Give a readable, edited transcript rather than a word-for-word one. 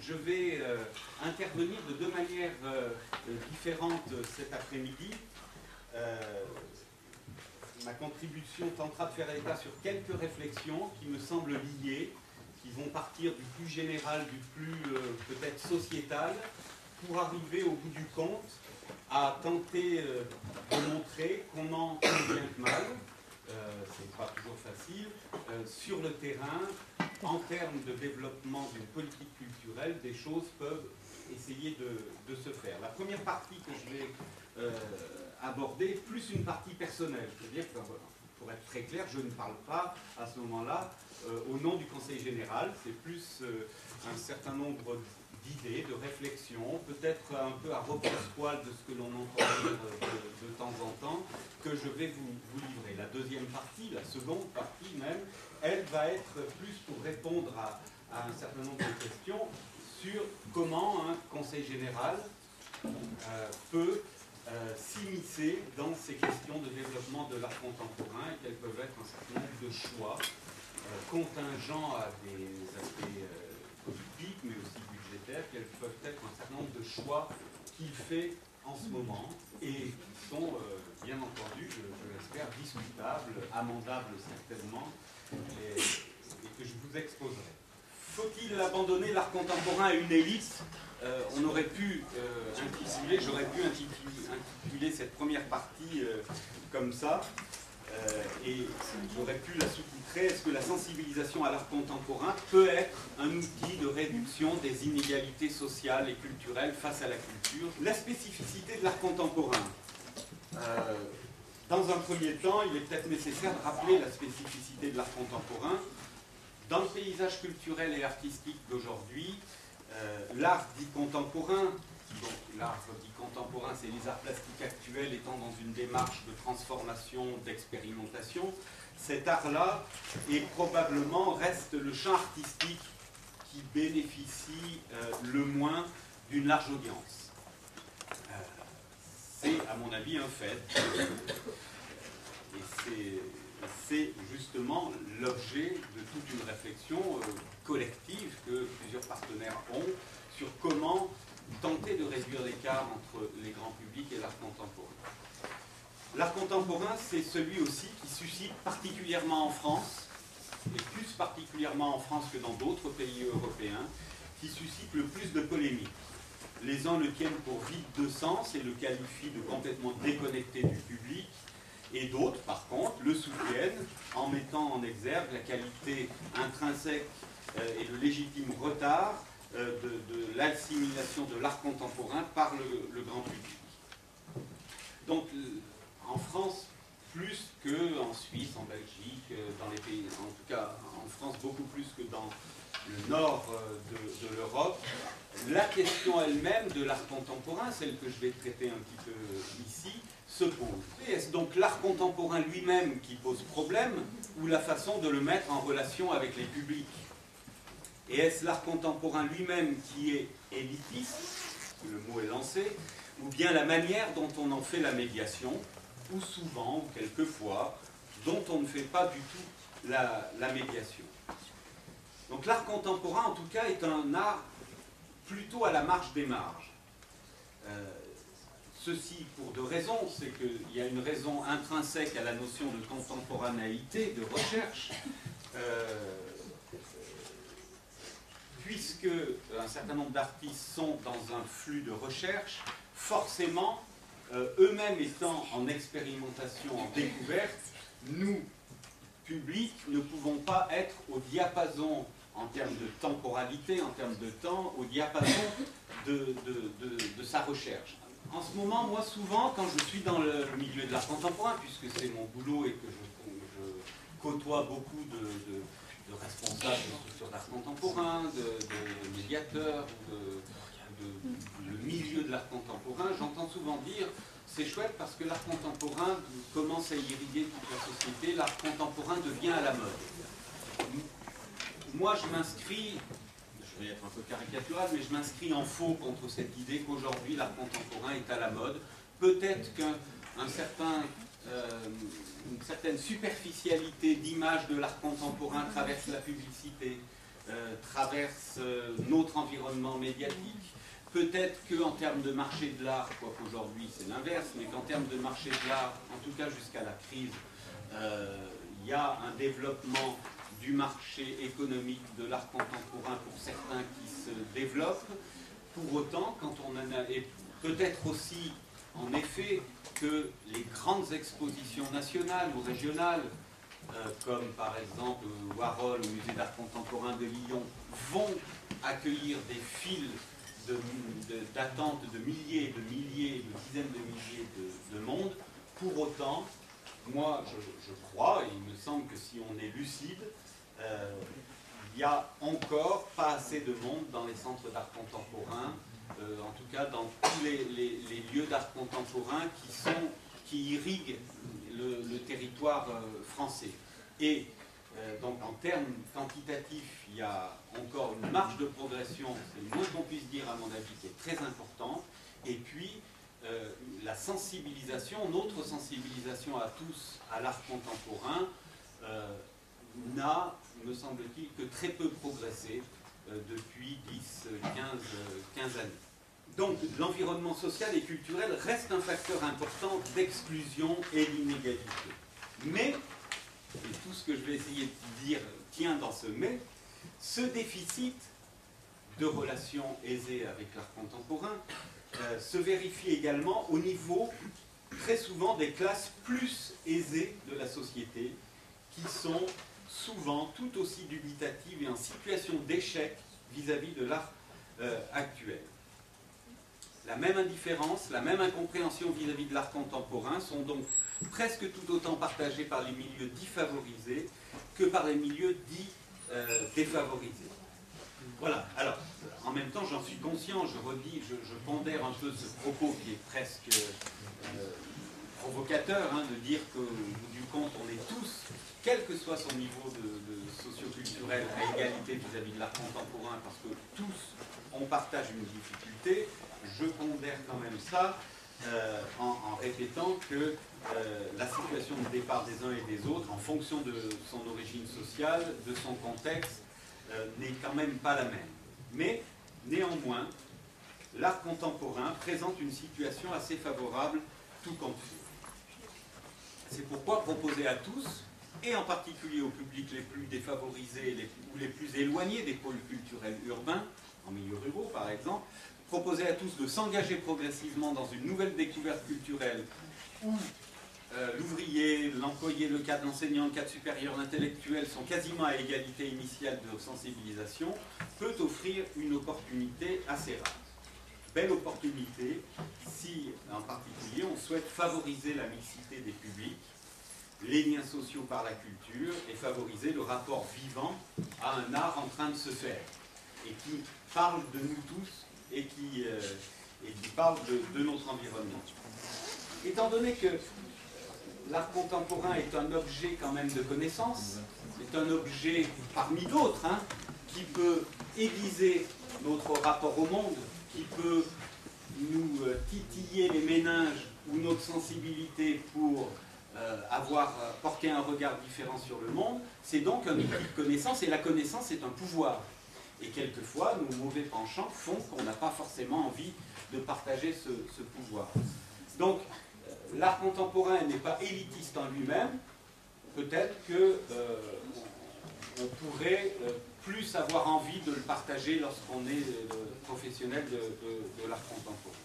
je vais intervenir de deux manières différentes cet après-midi. Ma contribution tentera de faire état sur quelques réflexions qui me semblent liées, qui vont partir du plus général, du plus peut-être sociétal, pour arriver au bout du compte à tenter de montrer comment, bien que mal, c'est pas toujours facile, sur le terrain, en termes de développement d'une politique culturelle, des choses peuvent essayer de se faire. La première partie que je vais aborder est plus une partie personnelle, c'est-à-dire que, pour être très clair, je ne parle pas à ce moment-là au nom du Conseil général, c'est plus un certain nombre d'idées, de réflexions, peut-être un peu à repose-poil de ce que l'on entend dire de temps en temps, que je vais vous livrer. La deuxième partie, la seconde partie même, elle va être plus pour répondre à un certain nombre de questions sur comment un Conseil général peut s'immiscer dans ces questions de développement de l'art contemporain et quels peuvent être un certain nombre de choix contingents à des aspects politiques mais aussi budgétaires, quels peuvent être un certain nombre de choix qu'il fait en ce moment et qui sont bien entendu, je l'espère, discutables, amendables certainement et que je vous exposerai. Faut-il abandonner l'art contemporain à une élite? On aurait pu j'aurais pu intituler cette première partie comme ça, et j'aurais pu la sous-titrer: est-ce que la sensibilisation à l'art contemporain peut être un outil de réduction des inégalités sociales et culturelles face à la culture? La spécificité de l'art contemporain. Dans un premier temps, il est peut-être nécessaire de rappeler la spécificité de l'art contemporain. Dans le paysage culturel et artistique d'aujourd'hui, l'art dit contemporain, donc l'art dit contemporain, c'est les arts plastiques actuels étant dans une démarche de transformation, d'expérimentation. Cet art-là reste le champ artistique qui bénéficie le moins d'une large audience. C'est, à mon avis, un fait. Et c'est justement l'objet de toute une réflexion collective que plusieurs partenaires ont sur comment tenter de réduire l'écart entre les grands publics et l'art contemporain. L'art contemporain, c'est celui aussi qui suscite particulièrement en France, et plus particulièrement en France que dans d'autres pays européens, qui suscite le plus de polémiques. Les uns le tiennent pour vide de sens et le qualifient de complètement déconnecté du public, et d'autres, par contre, le soutiennent en mettant en exergue la qualité intrinsèque et le légitime retard de l'assimilation de l'art contemporain par le grand public. Donc, en France, plus qu'en Suisse, en Belgique, dans les pays, en tout cas en France, beaucoup plus que dans le nord de l'Europe, la question elle-même de l'art contemporain, celle que je vais traiter un petit peu ici, se pose. Est-ce donc l'art contemporain lui-même qui pose problème, ou la façon de le mettre en relation avec les publics? Et est-ce l'art contemporain lui-même qui est élitiste, le mot est lancé, ou bien la manière dont on en fait la médiation, ou souvent, ou quelquefois, dont on ne fait pas du tout la médiation? Donc l'art contemporain, en tout cas, est un art plutôt à la marge des marges. Ceci pour deux raisons, c'est qu'il y a une raison intrinsèque à la notion de contemporanéité, de recherche, puisque un certain nombre d'artistes sont dans un flux de recherche, forcément, eux-mêmes étant en expérimentation, en découverte, nous, publics, ne pouvons pas être au diapason, en termes de temporalité, en termes de temps, au diapason de sa recherche. En ce moment, moi, souvent, quand je suis dans le milieu de l'art contemporain, puisque c'est mon boulot et que je côtoie beaucoup de responsables de structures d'art contemporain, de médiateurs, le milieu de l'art contemporain, j'entends souvent dire: c'est chouette parce que l'art contemporain commence à irriguer toute la société, l'art contemporain devient à la mode. Moi, je m'inscris, je vais être un peu caricatural, mais je m'inscris en faux contre cette idée qu'aujourd'hui l'art contemporain est à la mode. Peut-être qu'une certaine superficialité d'image de l'art contemporain traverse la publicité, traverse notre environnement médiatique. Peut-être qu'en termes de marché de l'art, quoiqu'aujourd'hui c'est l'inverse, mais qu'en termes de marché de l'art, en tout cas jusqu'à la crise, il y a un développement du marché économique de l'art contemporain pour certains qui se développe. Pour autant, quand on en a, et peut-être aussi en effet que les grandes expositions nationales ou régionales, comme par exemple Warhol au Musée d'art contemporain de Lyon, vont accueillir des files d'attente de milliers, de dizaines de milliers de monde. Pour autant, moi je crois, et il me semble que si on est lucide, il n'y a encore pas assez de monde dans les centres d'art contemporain, en tout cas dans tous les lieux d'art contemporain qui irriguent le territoire français. Et donc en termes quantitatifs, il y a encore une marge de progression, c'est le moins qu'on puisse dire à mon avis, qui est très importante. Et puis la sensibilisation, notre sensibilisation à tous à l'art contemporain n'a, me semble-t-il, que très peu progressé depuis 10, 15 années. Donc l'environnement social et culturel reste un facteur important d'exclusion et d'inégalité. Mais, et tout ce que je vais essayer de dire tient dans ce mais, ce déficit de relations aisées avec l'art contemporain se vérifie également au niveau, très souvent, des classes plus aisées de la société, qui sont souvent tout aussi dubitatives et en situation d'échec vis-à-vis de l'art actuel. La même indifférence, la même incompréhension vis-à-vis de l'art contemporain sont donc presque tout autant partagées par les milieux dits favorisés que par les milieux dits défavorisés. Voilà, alors, en même temps, j'en suis conscient, je redis, je pondère un peu ce propos qui est presque provocateur, hein, de dire qu'au bout du compte, on est tous, quel que soit son niveau de socio-culturel, à égalité vis-à-vis de l'art contemporain, parce que tous, on partage une difficulté. Je pondère quand même ça en répétant que la situation de départ des uns et des autres, en fonction de son origine sociale, de son contexte, n'est quand même pas la même. Mais, néanmoins, l'art contemporain présente une situation assez favorable, tout compte fait. C'est pourquoi proposer à tous, et en particulier aux publics les plus défavorisés ou les plus éloignés des pôles culturels urbains, en milieu ruraux par exemple, proposer à tous de s'engager progressivement dans une nouvelle découverte culturelle où l'ouvrier, l'employé, le cadre, l'enseignant, le cadre supérieur, l'intellectuel sont quasiment à égalité initiale de sensibilisation, peut offrir une opportunité assez rare. Belle opportunité si, en particulier, on souhaite favoriser la mixité des publics, les liens sociaux par la culture et favoriser le rapport vivant à un art en train de se faire et qui parle de nous tous et qui parle de notre environnement. Étant donné que l'art contemporain est un objet quand même de connaissance, c'est un objet parmi d'autres, hein, qui peut aiguiser notre rapport au monde, qui peut nous titiller les méninges ou notre sensibilité pour porter un regard différent sur le monde, c'est donc un outil de connaissance, et la connaissance est un pouvoir. Et quelquefois, nos mauvais penchants font qu'on n'a pas forcément envie de partager ce pouvoir. Donc, l'art contemporain n'est pas élitiste en lui-même. Peut-être qu'on pourrait plus avoir envie de le partager lorsqu'on est professionnel de l'art contemporain.